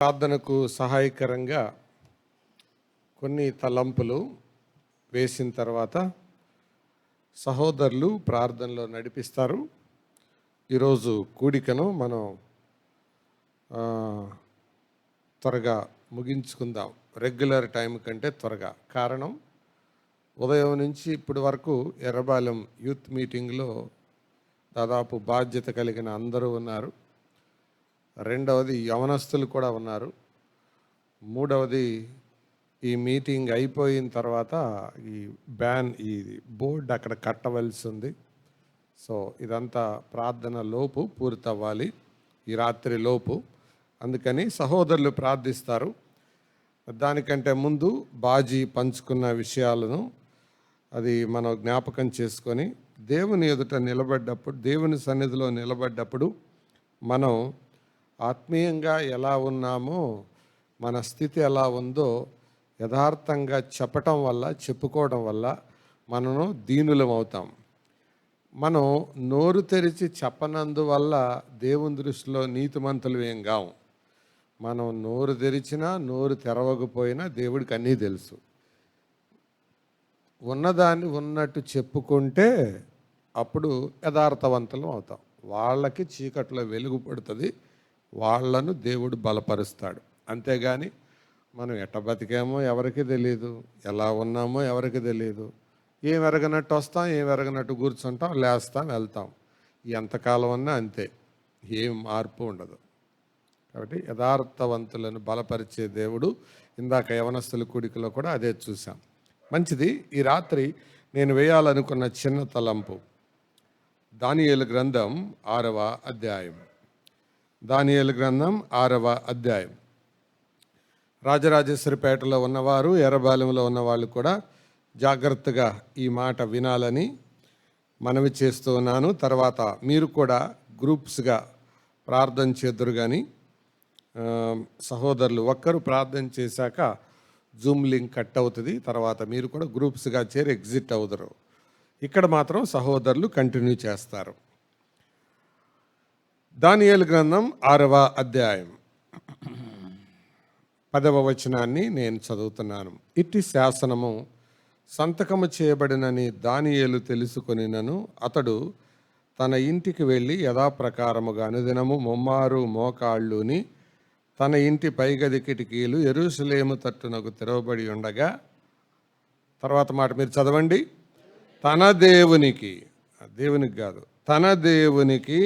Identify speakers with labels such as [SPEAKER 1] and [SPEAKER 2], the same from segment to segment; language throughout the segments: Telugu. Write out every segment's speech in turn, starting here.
[SPEAKER 1] ప్రార్థనకు సహాయకరంగా కొన్ని తలంపులు వేసిన తర్వాత సహోదరులు ప్రార్థనలో నడిపిస్తారు. ఈరోజు కూడికను మనం త్వరగా ముగించుకుందాం, రెగ్యులర్ టైం కంటే త్వరగా. కారణం, ఉదయం నుంచి ఇప్పటి వరకు ఎర్రబాలెం యూత్ మీటింగ్లో దాదాపు బాధ్యత కలిగిన అందరూ ఉన్నారు. రెండవది యవనస్తులు కూడా ఉన్నారు. మూడవది ఈ మీటింగ్ అయిపోయిన తర్వాత ఈ బోర్డు అక్కడ కట్టవలసి ఉంది. సో ఇదంతా ప్రార్థన లోపు పూర్తవ్వాలి, ఈ రాత్రి లోపు. అందుకని సహోదరులు ప్రార్థిస్తారు. దానికంటే ముందు బాజీ పంచుకున్న విషయాలను అది మనం జ్ఞాపకం చేసుకొని దేవుని ఎదుట నిలబడ్డప్పుడు, దేవుని సన్నిధిలో నిలబడ్డప్పుడు మనం ఆత్మీయంగా ఎలా ఉన్నామో, మన స్థితి ఎలా ఉందో యథార్థంగా చెప్పటం వల్ల, చెప్పుకోవడం వల్ల మనము దీనులం అవుతాం. మనం నోరు తెరిచి చెప్పనందువల్ల దేవుని దృష్టిలో నీతిమంతులు ఏం కావు. మనం నోరు తెరిచినా నోరు తెరవకపోయినా దేవుడికి అన్నీ తెలుసు. ఉన్నదాన్ని ఉన్నట్టు చెప్పుకుంటే అప్పుడు యథార్థవంతులం అవుతాం. వాళ్ళకి చీకట్లో వెలుగు పడుతుంది, వాళ్ళను దేవుడు బలపరుస్తాడు. అంతేగాని మనం ఎట్ట బతికామో ఎవరికి తెలియదు, ఎలా ఉన్నామో ఎవరికి తెలియదు. ఏం ఎరగనట్టు వస్తాం, ఏం ఎరగనట్టు కూర్చుంటాం, లేస్తాం, వెళ్తాం. ఎంతకాలం అన్నా అంతే, ఏం మార్పు ఉండదు. కాబట్టి యథార్థవంతులను బలపరిచే దేవుడు. ఇందాక యవనస్తుల కూడికలో కూడా అదే చూసాం. మంచిది. ఈ రాత్రి నేను వేయాలనుకున్న చిన్న తలంపు దానియేలు గ్రంథం 6వ అధ్యాయం. దానియేలు గ్రంథం 6వ అధ్యాయం. రాజరాజేశ్వరిపేటలో ఉన్నవారు, ఎర్రబాలెంలో ఉన్నవాళ్ళు కూడా జాగ్రత్తగా ఈ మాట వినాలని మనవి చేస్తూ ఉన్నాను. తర్వాత మీరు కూడా గ్రూప్స్గా ప్రార్థన చేద్దరు. కానీ సహోదరులు ఒక్కరు ప్రార్థన చేశాక జూమ్ లింక్ కట్ అవుతుంది. తర్వాత మీరు కూడా గ్రూప్స్గా చేరి ఎగ్జిట్ అవుతారు. ఇక్కడ మాత్రం సహోదరులు కంటిన్యూ చేస్తారు. దానియేలు గ్రంథం 6వ అధ్యాయం 10వ వచనాన్ని నేను చదువుతున్నాను. ఇట్టి శాసనము సంతకము చేయబడినని దానియేలు తెలుసుకొనినను అతడు తన ఇంటికి వెళ్ళి యథాప్రకారముగా అనుదినము ముమ్మారు మోకాళ్ళుని తన ఇంటి పైగది కిటికీలు యెరూషలేము తట్టునకు తెరవబడి ఉండగా, తర్వాత మాట మీరు చదవండి. తన దేవునికి, దేవునికి కాదు, తన దేవునికి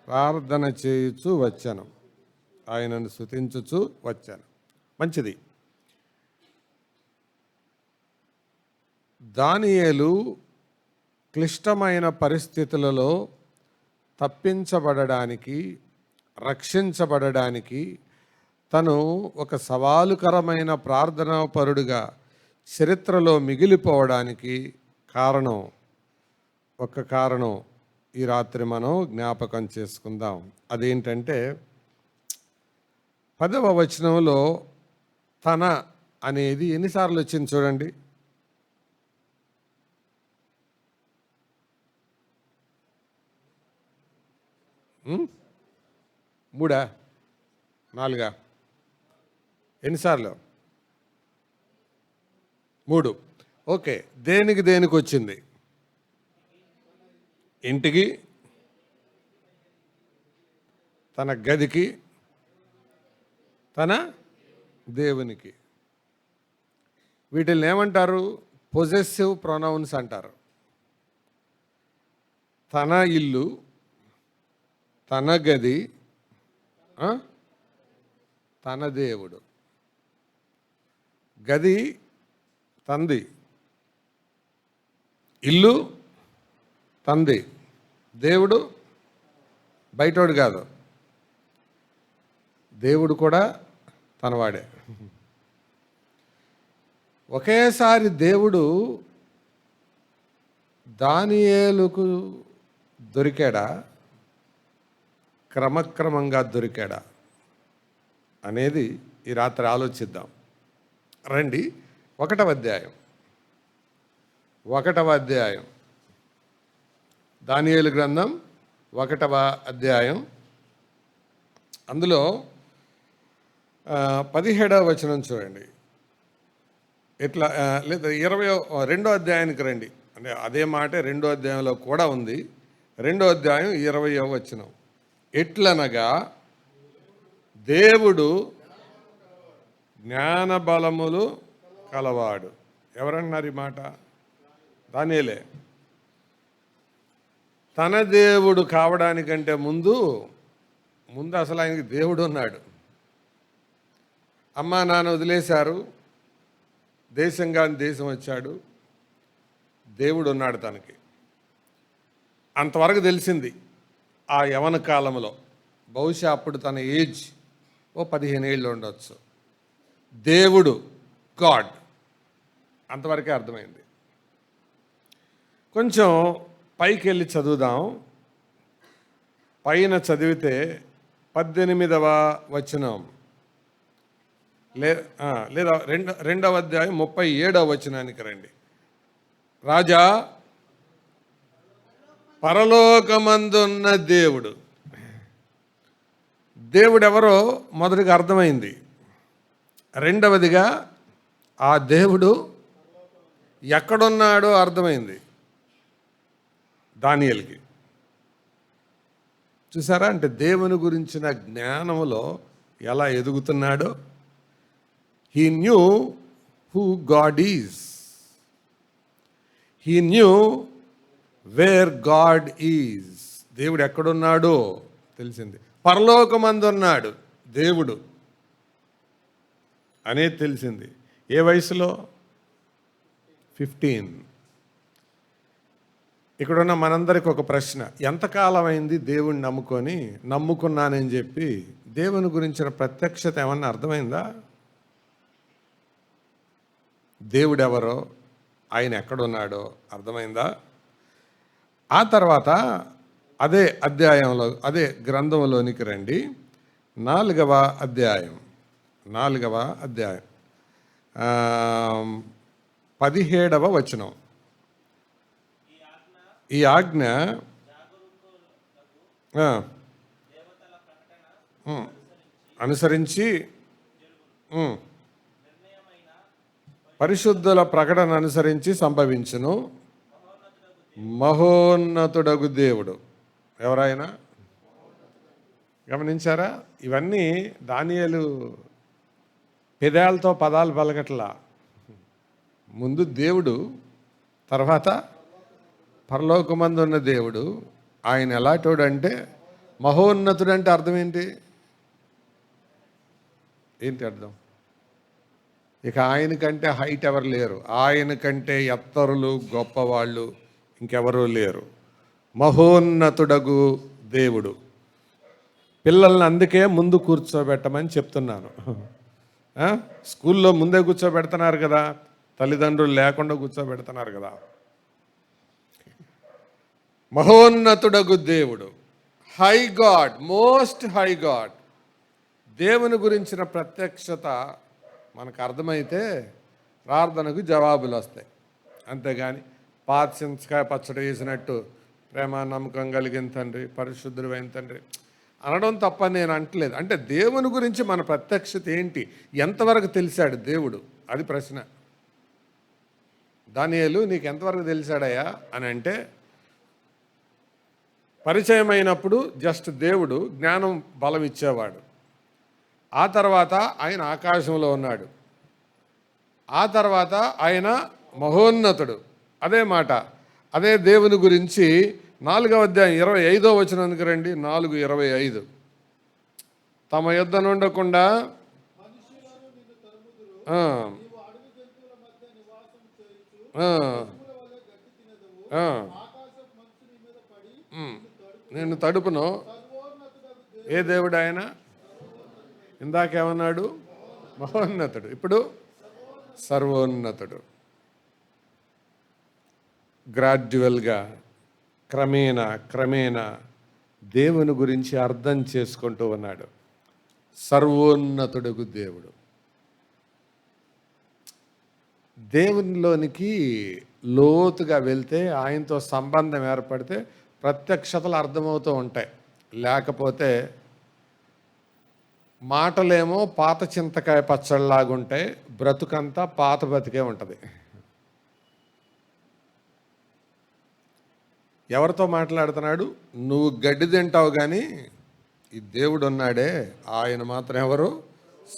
[SPEAKER 1] ప్రార్థన చేయుచు వచ్చాను, ఆయనను స్తుతించుచు వచ్చాను. మంచిది. దానియేలు క్లిష్టమైన పరిస్థితులలో తప్పించబడడానికి, రక్షించబడడానికి, తను ఒక సవాలుకరమైన ప్రార్థనాపరుడుగా చరిత్రలో మిగిలిపోవడానికి ఒక కారణం ఈ రాత్రి మనం జ్ఞాపకం చేసుకుందాం. అదేంటంటే 10వ వచనంలో తన అనేది ఎన్నిసార్లు వచ్చింది చూడండి. మూడా, నాలుగా, ఎన్నిసార్లు? 3. ఓకే. దేనికి వచ్చింది? ఇంటికి, తన గదికి, తన దేవునికి. వీటిని ఏమంటారు? పొజెసివ్ ప్రొనౌన్స్ అంటారు. తన ఇల్లు, తన గది, తన దేవుడు. గది తంది, ఇల్లు తంది, దేవుడు బయటోడు కాదు, దేవుడు కూడా తనవాడే. ఒకేసారి దేవుడు దానియేలుకు దొరికాడా, క్రమక్రమంగా దొరికాడా అనేది ఈ రాత్రి ఆలోచిద్దాం. రండి. 1వ అధ్యాయం దానియేలు గ్రంథం 1వ అధ్యాయం. అందులో 17వ వచనం చూడండి. ఇట్లా లేదా 22వ అధ్యాయానికి రండి. అంటే అదే మాట 2వ అధ్యాయంలో కూడా ఉంది. 2వ అధ్యాయం 20వ వచనం. ఎట్లనగా దేవుడు జ్ఞాన బలములు కలవాడు. ఎవరన్నారు ఈ మాట? దానియేలే. తన దేవుడు కావడానికంటే ముందు అసలు ఆయనకి దేవుడు ఉన్నాడు. అమ్మా నాన్న వదిలేశారు, దేశంగాని దేశం వచ్చాడు, దేవుడు ఉన్నాడు తనకి. అంతవరకు తెలిసింది ఆ యవన కాలంలో. బహుశా అప్పుడు తన ఏజ్ 15 ఏళ్ళు ఉండొచ్చు. దేవుడు, గాడ్, అంతవరకే అర్థమైంది. కొంచెం పైకి వెళ్ళి చదువుదాం. పైన చదివితే 18వ వచనం లేదా 2వ అధ్యాయం 37వ వచనానికి రండి. రాజా, పరలోకమందున్న దేవుడు. దేవుడు ఎవరో మొదటిగా అర్థమైంది. రెండవదిగా ఆ దేవుడు ఎక్కడున్నాడో అర్థమైంది దానియేలుకి. చూసారా? అంటే దేవుని గురించిన జ్ఞానంలో ఎలా ఎదుగుతున్నాడో. He knew who God is. He knew where God is. దేవుడు ఎక్కడున్నాడో తెలిసింది. పరలోకమందున్నాడు దేవుడు అనేది తెలిసింది. ఏ వయసులో? 15. ఇక్కడున్న మనందరికి ఒక ప్రశ్న. ఎంతకాలం అయింది దేవుణ్ణి నమ్ముకున్నానని చెప్పి దేవుని గురించిన ప్రత్యక్షత ఏమన్నా అర్థమైందా? దేవుడెవరో, ఆయన ఎక్కడున్నాడో అర్థమైందా? ఆ తర్వాత అదే అధ్యాయంలో, అదే గ్రంథంలోనికి రండి. 4వ అధ్యాయం 17వ వచనం. ఈ ఆజ్ఞ అనుసరించి పరిశుద్ధుల ప్రకటన అనుసరించి సంభవించును. మహోన్నతుడగు దేవుడు. ఎవరైనా గమనించారా? ఇవన్నీ దానియేలు పెదాలతో పదాలు పలకట్లా. ముందు దేవుడు, తర్వాత పరలోకమందు ఉన్న దేవుడు. ఆయన ఎలాంటోడు అంటే మహోన్నతుడు. అంటే అర్థం ఏంటి అర్థం? ఇక ఆయనకంటే హైట్ ఎవరు లేరు, ఆయనకంటే ఎత్తరులు గొప్పవాళ్ళు ఇంకెవరూ లేరు. మహోన్నతుడగు దేవుడు. పిల్లల్ని అందుకే ముందు కూర్చోబెట్టమని చెప్తున్నాను. స్కూల్లో ముందే కూర్చోబెడుతున్నారు కదా, తల్లిదండ్రులు లేకుండా కూర్చోబెడుతున్నారు కదా. మహోన్నతుడగు దేవుడు, high God, most high God. దేవుని గురించిన ప్రత్యక్షత మనకు అర్థమైతే ప్రార్థనకు జవాబులు వస్తాయి. అంతేగాని పాత చింతకాయ పచ్చడి వేసినట్టు ప్రేమ నమ్మకం కలిగిన తండ్రి, పరిశుద్ధుడైన తండ్రి అనడం తప్ప నేను అంటలేదు. అంటే దేవుని గురించి మన ప్రత్యక్షత ఏంటి, ఎంతవరకు తెలిసాడు దేవుడు, అది ప్రశ్న. దానియేలు నీకు ఎంతవరకు తెలిసాడయ్యా అని అంటే, పరిచయం అయినప్పుడు జస్ట్ దేవుడు జ్ఞానం బలం ఇచ్చేవాడు. ఆ తర్వాత ఆయన ఆకాశంలో ఉన్నాడు. ఆ తర్వాత ఆయన మహోన్నతుడు. అదే మాట, అదే దేవుని గురించి 4వ అధ్యాయం 25వ వచనానికి రండి. 4:25. తమ యొద్ద నుండకుండా నేను తడుపును. ఏ దేవుడు ఆయన? ఇందాకేమన్నాడు? మహోన్నతుడు. ఇప్పుడు సర్వోన్నతుడు. గ్రాడ్యువల్గా క్రమేణా దేవుని గురించి అర్థం చేసుకుంటూ ఉన్నాడు. సర్వోన్నతుడుగు దేవుడు. దేవునిలోనికి లోతుగా వెళ్తే, ఆయనతో సంబంధం ఏర్పడితే ప్రత్యక్షతలు అర్థమవుతూ ఉంటాయి. లేకపోతే మాటలేమో పాత చింతకాయ పచ్చళ్ళలాగుంటాయి, బ్రతుకంతా పాత బతికే ఉంటుంది. ఎవరితో మాట్లాడుతున్నాడు? నువ్వు గడ్డి తింటావు కానీ ఈ దేవుడు ఉన్నాడే, ఆయన మాత్రం ఎవరు?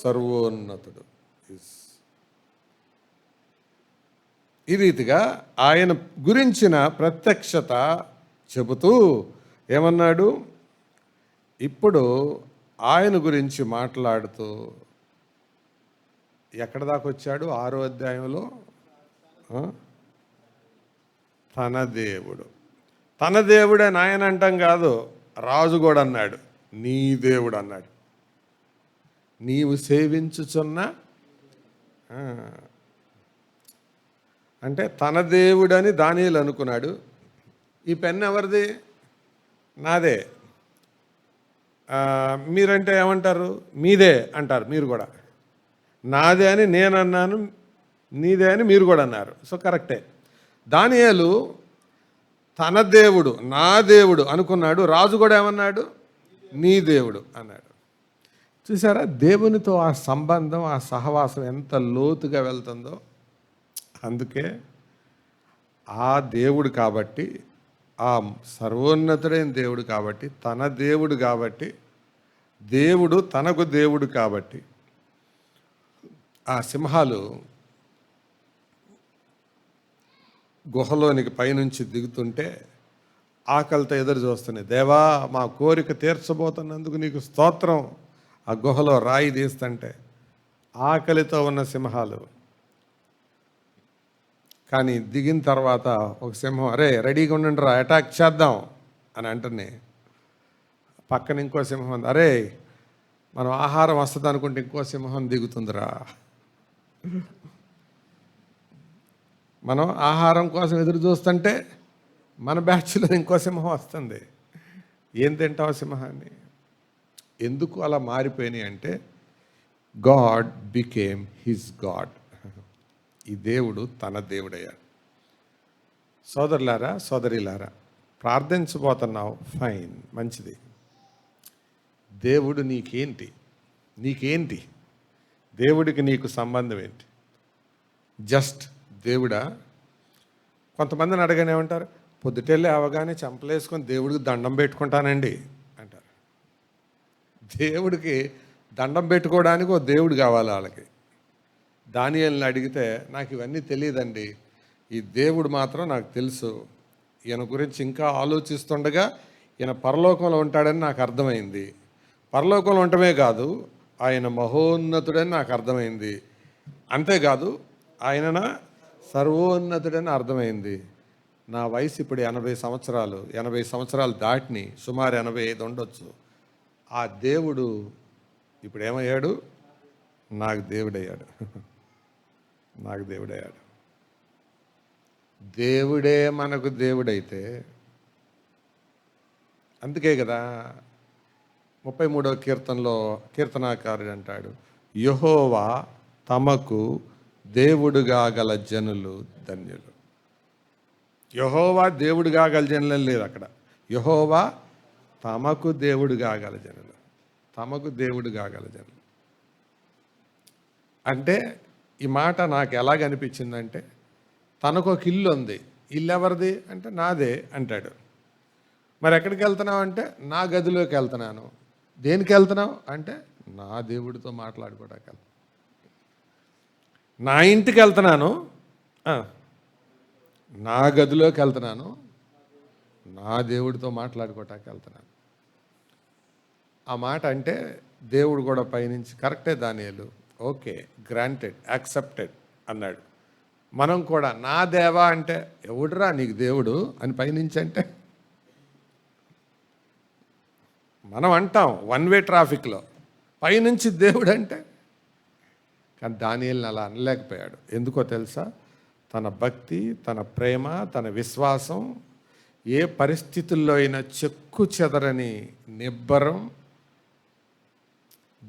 [SPEAKER 1] సర్వోన్నతుడు. ఈ రీతిగా ఆయన గురించిన ప్రత్యక్షత చెబుతూ ఏమన్నాడు? ఇప్పుడు ఆయన గురించి మాట్లాడుతూ ఎక్కడ దాకా వచ్చాడు? 6వ అధ్యాయంలో తన దేవుడు, తన దేవుడే నాయన అంటాం కాదు, రాజు కూడా అన్నాడు నీ దేవుడు అన్నాడు. నీవు సేవించుచున్న అంటే తన దేవుడని దానియేలు అనుకున్నాడు. ఈ పెన్ ఎవరిది? నాదే. మీరంటే ఏమంటారు? మీదే అంటారు మీరు కూడా. నాదే అని నేను అన్నాను, నీదే అని మీరు కూడా అన్నారు. సో కరెక్టే. దానియేలు తన దేవుడు నా దేవుడు అనుకున్నాడు, రాజు కూడా ఏమన్నాడు? నీ దేవుడు అన్నాడు. చూసారా దేవునితో ఆ సంబంధం, ఆ సహవాసం ఎంత లోతుగా వెళ్తుందో. అందుకే ఆ దేవుడు కాబట్టి, ఆ సర్వోన్నతుడైన దేవుడు కాబట్టి, తన దేవుడు కాబట్టి, దేవుడు తనకు దేవుడు కాబట్టి, ఆ సింహాలు గుహలోనికి పైనుంచి దిగుతుంటే ఆకలితో ఎదురు చూస్తున్నాయి. దేవా మా కోరిక తీర్చబోతున్నందుకు నీకు స్తోత్రం. ఆ గుహలో రాయి తీస్తుంటే ఆకలితో ఉన్న సింహాలు. కానీ దిగిన తర్వాత ఒక సింహం, అరే రెడీగా ఉండండి రా, అటాక్ చేద్దాం అని అంటనే పక్కన ఇంకో సింహం, అరే మనం ఆహారం వస్తుంది అనుకుంటే ఇంకో సింహం దిగుతుందిరా. మనం ఆహారం కోసం ఎదురు చూస్తుంటే మన బ్యాచ్లో ఇంకో సింహం వస్తుంది. ఏం తింటావు సింహాన్ని? ఎందుకు అలా మారిపోయినాయి అంటే గాడ్ బికేమ్ హిజ్ గాడ్. ఈ దేవుడు తన దేవుడయ్యాడు. సోదరులారా, సోదరిలారా, ప్రార్థించబోతున్నావు, ఫైన్, మంచిది. దేవుడు నీకేంటి? నీకేంటి దేవుడికి నీకు సంబంధం ఏంటి? జస్ట్ దేవుడా? కొంతమందిని అడగానే ఉంటారు, పొద్దుటెళ్ళి అవగానే చంపలేసుకొని దేవుడికి దండం పెట్టుకుంటానండి అంటారు. దేవుడికి దండం పెట్టుకోవడానికి ఒక దేవుడు కావాలి వాళ్ళకి. దానియేలుని అడిగితే నాకు ఇవన్నీ తెలియదండి, ఈ దేవుడు మాత్రం నాకు తెలుసు, ఈయన గురించి ఇంకా ఆలోచిస్తుండగా ఈయన పరలోకంలో ఉంటాడని నాకు అర్థమైంది. పరలోకంలో ఉండటమే కాదు, ఆయన మహోన్నతుడని నాకు అర్థమైంది. అంతేకాదు ఆయన సర్వోన్నతుడని అర్థమైంది. నా వయసు ఇప్పుడు 80 సంవత్సరాలు దాటిని, సుమారు 85 ఉండొచ్చు. ఆ దేవుడు ఇప్పుడు ఏమయ్యాడు? నాకు దేవుడయ్యాడు. నాకు దేవుడయ్యాడు. దేవుడే మనకు దేవుడైతే, అందుకే కదా 33వ కీర్తనలో కీర్తనాకారుడు అంటాడు, యెహోవా తమకు దేవుడుగా గల జనులు ధన్యులు. యెహోవా దేవుడుగా గల జనులు లేదు అక్కడ. యెహోవా తమకు దేవుడుగా గల జనులు, తమకు దేవుడుగా గల జనులు. అంటే ఈ మాట నాకు ఎలాగనిపించిందంటే, తనకు ఒక ఇల్లు ఉంది, ఇల్లు ఎవరిది అంటే నాదే అంటాడు. మరి ఎక్కడికి వెళ్తున్నావు అంటే నా గదిలోకి వెళ్తున్నాను. దేనికి వెళ్తున్నావు అంటే నా దేవుడితో మాట్లాడుకోవడానికి వెళ్తాను. నా ఇంటికి వెళ్తున్నాను, నా గదిలోకి వెళ్తున్నాను, నా దేవుడితో మాట్లాడుకోవటానికి వెళ్తున్నాను. ఆ మాట అంటే దేవుడు కూడా పైనుంచి కరెక్టే దానియేలు, ఓకే, గ్రాంటెడ్, యాక్సెప్టెడ్ అన్నాడు. మనం కూడా నా దేవా అంటే ఎవడురా నీకు దేవుడు అని పైనుంచి అంటే మనం అంటాం వన్ వే ట్రాఫిక్లో, పైనుంచి దేవుడు అంటే. కానీ దానియేలుని అలా అనలేకపోయాడు. ఎందుకో తెలుసా? తన భక్తి, తన ప్రేమ, తన విశ్వాసం ఏ పరిస్థితుల్లో అయినా చెక్కు చెదరని నిబ్బరం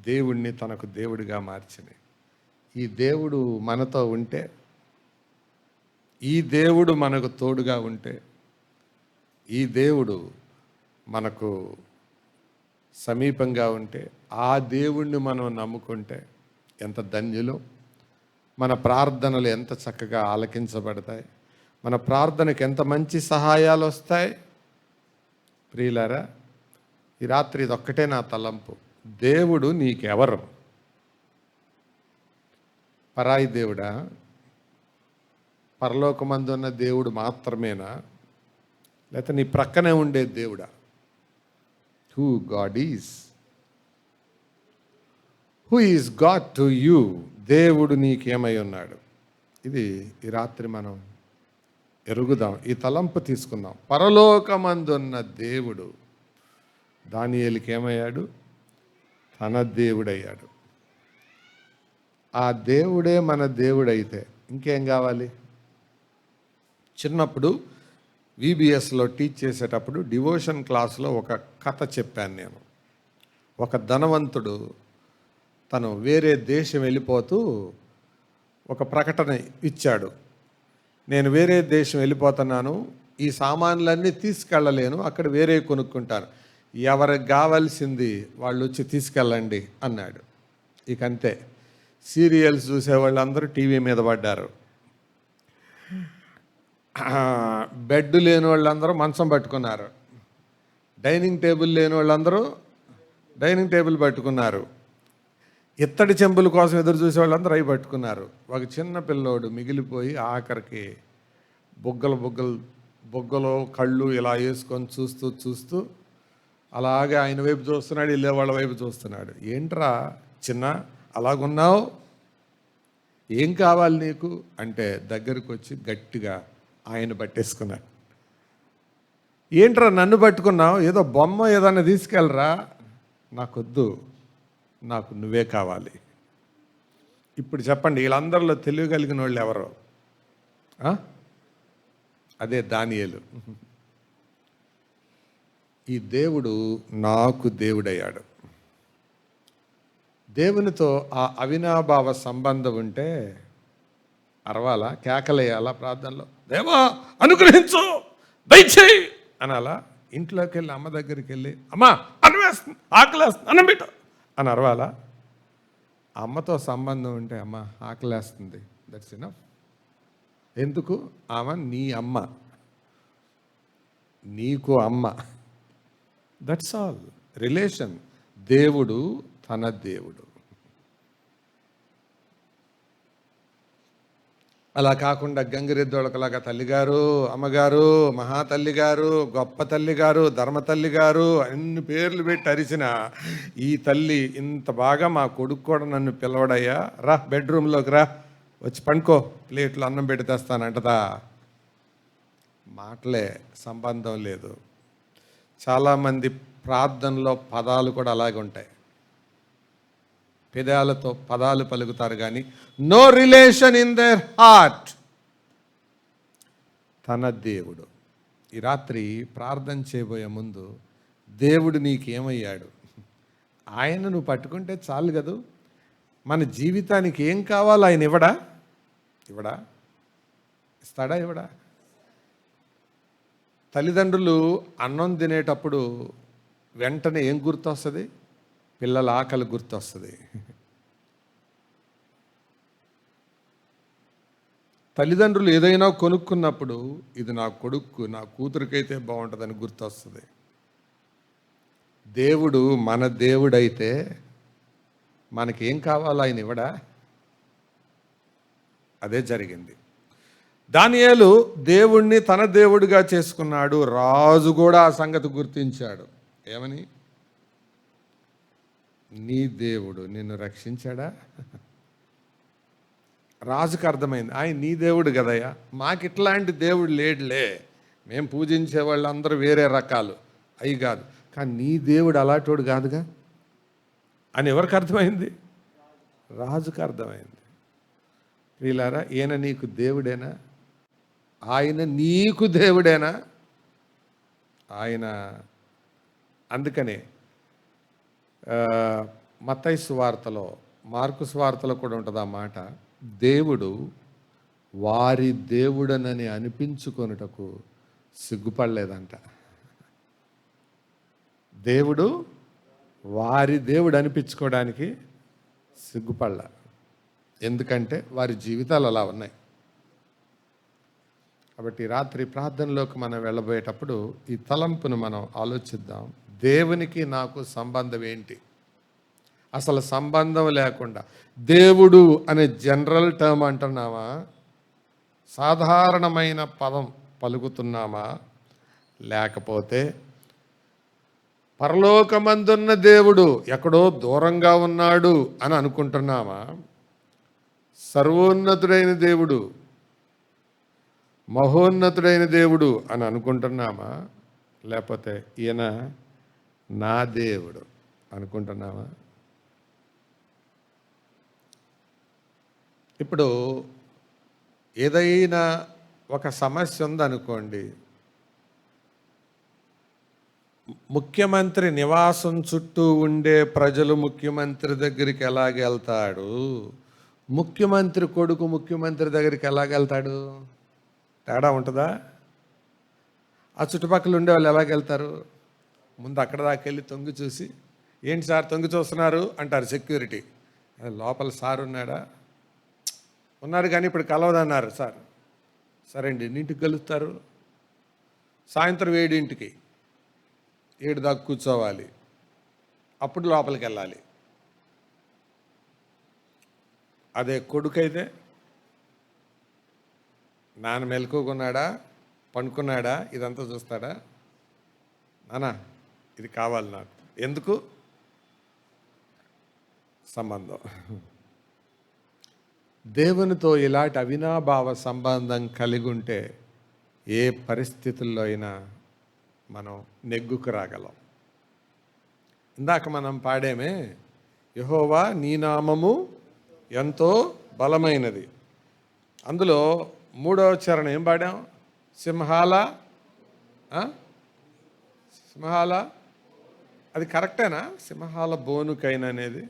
[SPEAKER 1] దేవుణ్ణి తనకు దేవుడిగా మార్చింది. ఈ దేవుడు మనతో ఉంటే, ఈ దేవుడు మనకు తోడుగా ఉంటే, ఈ దేవుడు మనకు సమీపంగా ఉంటే ఆ దేవుణ్ణి మనం నమ్ముకుంటే ఎంత ధన్యులు. మన ప్రార్థనలు ఎంత చక్కగా ఆలకించబడతాయి, మన ప్రార్థనకి ఎంత మంచి సహాయాలు వస్తాయి. ప్రియులారా, ఈ రాత్రి ఇదొక్కటే నా తలంపు. దేవుడు నీకెవరు? పరాయి దేవుడా? పరలోకమందున్న దేవుడు మాత్రమేనా? లేకపోతే నీ ప్రక్కనే ఉండే దేవుడా? Who God is? Who is God to you? దేవుడు నీకేమై ఉన్నాడు? ఇది ఈ రాత్రి మనం ఎరుగుదాం, ఈ తలంపు తీసుకుందాం. పరలోకమందున్న దేవుడు దానియేలుకి ఏమయ్యాడు? తన దేవుడయ్యాడు. ఆ దేవుడే మన దేవుడైతే ఇంకేం కావాలి? చిన్నప్పుడు VBSలో టీచ్ చేసేటప్పుడు డివోషన్ క్లాస్లో ఒక కథ చెప్పాను నేను. ఒక ధనవంతుడు తను వేరే దేశం వెళ్ళిపోతూ ఒక ప్రకటన ఇచ్చాడు. నేను వేరే దేశం వెళ్ళిపోతున్నాను, ఈ సామాన్లన్నీ తీసుకెళ్ళలేను, అక్కడ వేరే కొనుక్కుంటాను, ఎవరికి కావాల్సింది వాళ్ళు వచ్చి తీసుకెళ్ళండి అన్నాడు. ఇక అంతే, సీరియల్స్ చూసేవాళ్ళు అందరూ టీవీ మీద పడ్డారు. బెడ్ లేని వాళ్ళందరూ మంచం పట్టుకున్నారు, డైనింగ్ టేబుల్ లేని వాళ్ళందరూ డైనింగ్ టేబుల్ పట్టుకున్నారు, ఇత్తడి చెంబుల కోసం ఎదురు చూసే వాళ్ళందరూ అవి పట్టుకున్నారు. ఒక చిన్న పిల్లోడు మిగిలిపోయి ఆఖరికి బుగ్గలు కళ్ళు ఇలా వేసుకొని చూస్తూ అలాగే ఆయన వైపు చూస్తున్నాడు, వెళ్ళే వాళ్ళ వైపు చూస్తున్నాడు. ఏంట్రా చిన్న అలాగున్నావు, ఏం కావాలి నీకు అంటే దగ్గరికి వచ్చి గట్టిగా ఆయన పట్టేసుకున్నాడు. ఏంట్రా నన్ను పట్టుకున్నావు, ఏదో బొమ్మ ఏదన్నా తీసుకెళ్ళరా, నాకొద్దు, నాకు నువ్వే కావాలి. ఇప్పుడు చెప్పండి, వీళ్ళందరిలో తెలియగలిగిన వాళ్ళు ఎవరో? అదే దానియేలు. ఈ దేవుడు నాకు దేవుడయ్యాడు. దేవునితో ఆ అవినాభావ సంబంధం ఉంటే అరవాలా, కేకలేయాలా ప్రార్థనలో, దేవా అనుగ్రహించు, దయచేయి అనాలా? ఇంట్లోకి వెళ్ళి అమ్మ దగ్గరికి వెళ్ళి, అమ్మా అన్నం వేస్తుంది, ఆకలేస్తుంది, అన్నం పెట్టు అని అరవాలా? అమ్మతో సంబంధం ఉంటే, అమ్మ ఆకలేస్తుంది, దట్స్ ఎనఫ్. ఎందుకు? ఆమె నీ అమ్మ, నీకు అమ్మ, దట్స్ ఆల్. రిలేషన్. దేవుడు తన దేవుడు. అలా కాకుండా గంగిరెద్దోళ్ళకలాగా తల్లిగారు, అమ్మగారు, మహాతల్లిగారు, గొప్ప తల్లిగారు, ధర్మతల్లిగారు అన్ని పేర్లు పెట్టి అరిచిన ఈ తల్లి ఇంత బాగా మా కొడుకు కూడా నన్ను పిలవడయ్యా, రా బెడ్రూమ్లోకి రా, వచ్చి పండుకో, ప్లేట్లు అన్నం పెట్టి తెస్తానంటదా? మాటలే, సంబంధం లేదు. చాలామంది ప్రార్థనలో పదాలు కూడా అలాగే ఉంటాయి, పెదాలతో పదాలు పలుకుతారు కానీ no relation in their heart. తన దేవుడు. ఈ రాత్రి ప్రార్థన చేయబోయే ముందు దేవుడు నీకేమయ్యాడు? ఆయన నువ్వు పట్టుకుంటే చాలు కదూ. మన జీవితానికి ఏం కావాలో ఆయన ఇవ్వడా? ఇస్తాడా? ఇవ్వడా? తల్లిదండ్రులు అన్నం తినేటప్పుడు వెంటనే ఏం గుర్తొస్తుంది? పిల్లల ఆకలి గుర్తొస్తుంది. తల్లిదండ్రులు ఏదైనా కొనుక్కున్నప్పుడు ఇది నా కొడుకు, నా కూతురికైతే బాగుంటుందని గుర్తొస్తుంది. దేవుడు మన దేవుడైతే మనకేం కావాలో ఆయన ఇవ్వడా? అదే జరిగింది. దానియేలు దేవుణ్ణి తన దేవుడిగా చేసుకున్నాడు. రాజు కూడా ఆ సంగతి గుర్తించాడు. ఏమని? నీ దేవుడు నిన్ను రక్షించాడా? రాజుకు అర్థమైంది, ఆయన నీ దేవుడు కదయ్యా, మాకు ఇట్లాంటి దేవుడు లేడులే, మేము పూజించే వాళ్ళందరూ వేరే రకాలు, అవి కాదు, కానీ నీ దేవుడు అలాంటోడు కాదుగా అని ఎవరికి అర్థమైంది? రాజుకు అర్థమైంది. వీళ్ళారా, ఈయన నీకు దేవుడేనా? ఆయన నీకు దేవుడేనా? ఆయన అందుకనే మత్తయి సువార్తలో, మార్కు సువార్తలో కూడా ఉంటుంది ఆ మాట, దేవుడు వారి దేవుడనని అనిపించుకొనుటకు సిగ్గుపడలేదంట. దేవుడు వారి దేవుడు అనిపించుకోవడానికి సిగ్గుపడల. ఎందుకంటే వారి జీవితాలు అలా ఉన్నాయి. కాబట్టి రాత్రి ప్రార్థనలోకి మనం వెళ్ళబోయేటప్పుడు ఈ తలంపును మనం ఆలోచిద్దాం. దేవునికి నాకు సంబంధం ఏంటి? అసలు సంబంధం లేకుండా దేవుడు అనే జనరల్ టర్మ్ అంటున్నామా, సాధారణమైన పదం పలుకుతున్నామా, లేకపోతే పరలోకమందున్న దేవుడు ఎక్కడో దూరంగా ఉన్నాడు అని అనుకుంటున్నామా, సర్వోన్నతుడైన దేవుడు, మహోన్నతుడైన దేవుడు అని అనుకుంటున్నామా, లేకపోతే ఈయన నా దేవుడు అనుకుంటున్నామా? ఇప్పుడు ఏదైనా ఒక సమస్య ఉందనుకోండి, ముఖ్యమంత్రి నివాసం చుట్టూ ఉండే ప్రజలు ముఖ్యమంత్రి దగ్గరికి ఎలాగెళ్తాడు, ముఖ్యమంత్రి కొడుకు ముఖ్యమంత్రి దగ్గరికి ఎలాగెళ్తాడు? తేడా ఉంటుందా? ఆ చుట్టుపక్కల ఉండే వాళ్ళు ఎలాగెళ్తారు? ముందు అక్కడ దాకా వెళ్ళి తొంగి చూసి, ఏంటి సార్ తొంగి చూస్తున్నారు అంటారు సెక్యూరిటీ. లోపల సార్ ఉన్నాడా? ఉన్నారు కానీ ఇప్పుడు కలవదన్నారు సార్. సరే అండి, ఎన్నింటికి కలుస్తారు? సాయంత్రం 7 దాకా కూర్చోవాలి, అప్పుడు లోపలికి వెళ్ళాలి. అదే కొడుకైతే నాన్న మెలకుకున్నాడా, పండుకున్నాడా, ఇదంతా చూస్తాడా? నాన్న ఇది కావాలి నాకు. ఎందుకు? సంబంధం. దేవునితో ఇలాంటి అవినాభావ సంబంధం కలిగి ఉంటే ఏ పరిస్థితుల్లో అయినా మనం నెగ్గుకు రాగలం. ఇందాక మనం పాడేమే, యెహోవా నీ నామము ఎంతో బలమైనది. అందులో 3వ చరణం ఏం పాడాం? సింహాల అది కరెక్టేనా? సింహాల బోనుకైనా అనేది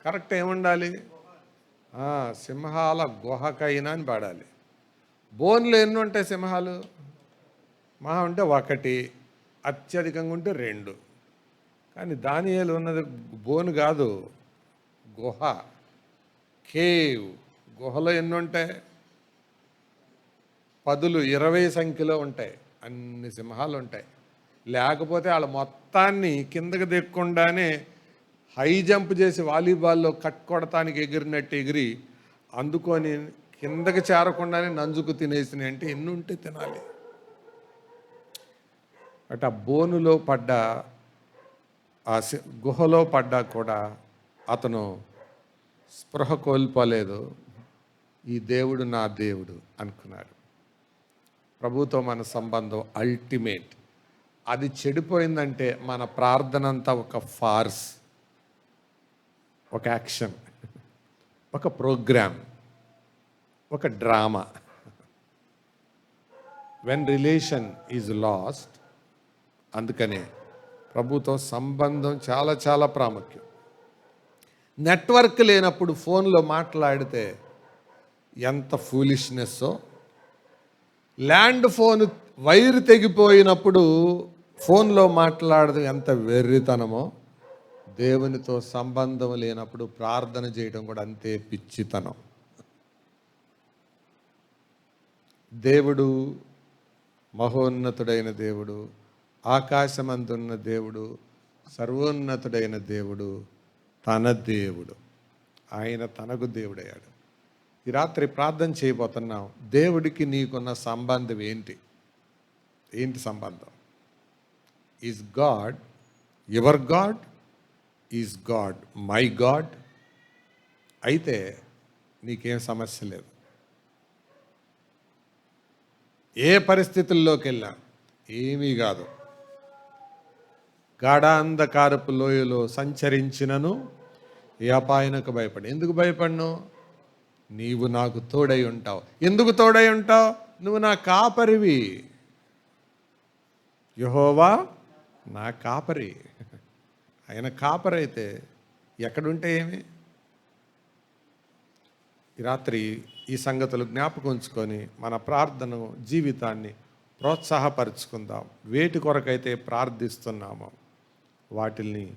[SPEAKER 1] కరెక్ట్ ఏముండాలి? సింహాల గుహకైనా అని పాడాలి. బోన్లు ఎన్ని ఉంటాయి సింహాలు? మహా ఉంటే 1, అత్యధికంగా ఉంటే 2. కానీ దానియేలు ఉన్నది బోను కాదు, గుహ, కేవ్. గుహలో ఎన్ని ఉంటాయి? 10, 20 సంఖ్యలో ఉంటాయి. అన్ని సింహాలు ఉంటాయి. లేకపోతే వాళ్ళ మొత్తాన్ని కిందకి దిక్కుండానే హై జంప్ చేసి వాలీబాల్లో కట్ కొడటానికి ఎగిరినట్టు ఎగిరి అందుకొని కిందకి చేరకుండానే నంజుకు తినేసినాయి. అంటే ఎన్ని ఉంటే తినాలి? అంటే ఆ బోనులో పడ్డ, ఆ గుహలో పడ్డా కూడా అతను స్పృహ కోల్పోలేదు. ఈ దేవుడు నా దేవుడు అనుకున్నాడు. ప్రభుతో మన సంబంధం అల్టిమేట్. అది చెడిపోయిందంటే మన ప్రార్థన అంతా ఒక ఫార్స్, ఒక యాక్షన్, ఒక ప్రోగ్రామ్, ఒక drama. When relation is lost, అందుకనే ప్రభుతో సంబంధం చాలా చాలా ప్రాముఖ్యం. నెట్వర్క్ లేనప్పుడు ఫోన్లో మాట్లాడితే ఎంత ఫూలిష్నెస్సో, ల్యాండ్ ఫోన్ వైర్ తెగిపోయినప్పుడు ఫోన్లో మాట్లాడదు ఎంత వెర్రితనమో, దేవునితో సంబంధం లేనప్పుడు ప్రార్థన చేయడం కూడా అంతే పిచ్చితనం. దేవుడు మహోన్నతుడైన దేవుడు, ఆకాశమందున్న దేవుడు, సర్వోన్నతుడైన దేవుడు, తన దేవుడు. ఆయన తనకు దేవుడయ్యాడు. ఈ రాత్రి ప్రార్థన చేయబోతున్నాం. దేవుడికి నీకున్న సంబంధం ఏంటి? ఏంటి సంబంధం? Is God your God? Is God my God? అయితే నీకేం సమస్య లేదు. ఏ పరిస్థితుల్లోకి వెళ్ళినా ఏమీ కాదు. గాఢాంధకారపు లోయలో సంచరించినను ఏ అపాయనకు భయపడి. ఎందుకు భయపడను? నీవు నాకు తోడై ఉంటావు. ఎందుకు తోడై ఉంటావు? నువ్వు నా కాపరివి. యెహోవా నా కాపరి. ఆయన కాపరైతే ఎక్కడుంటే ఏమి? ఈ రాత్రి ఈ సంగతులు జ్ఞాపకం ఉంచుకొని మన ప్రార్థన జీవితాన్ని ప్రోత్సాహపరుచుకుందాం. వేటి కొరకైతే ప్రార్థిస్తున్నామో వాటిల్ని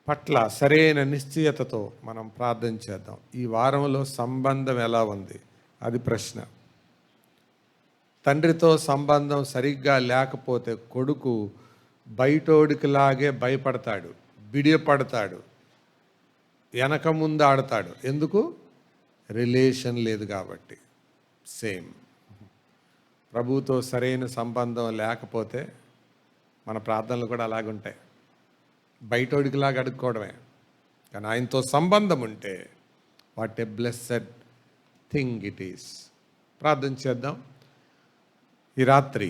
[SPEAKER 1] పట్ల సరైన నిశ్చయతతో మనం ప్రార్థన చేద్దాం. ఈ వారంలో సంబంధం ఎలా ఉంది అది ప్రశ్న. తండ్రితో సంబంధం సరిగ్గా లేకపోతే కొడుకు బయటోడికిలాగే భయపడతాడు, బిడియపడతాడు, వెనక ముందు ఆడతాడు. ఎందుకు? రిలేషన్ లేదు కాబట్టి. సేమ్ ప్రభువుతో సరైన సంబంధం లేకపోతే మన ప్రార్థనలు కూడా అలాగుంటాయి. బయటోడికిలాగా అడుక్కోవడమే. కానీ ఆయనతో సంబంధం ఉంటే what a blessed thing it is. ప్రార్థన చేద్దాం. ఈ రాత్రి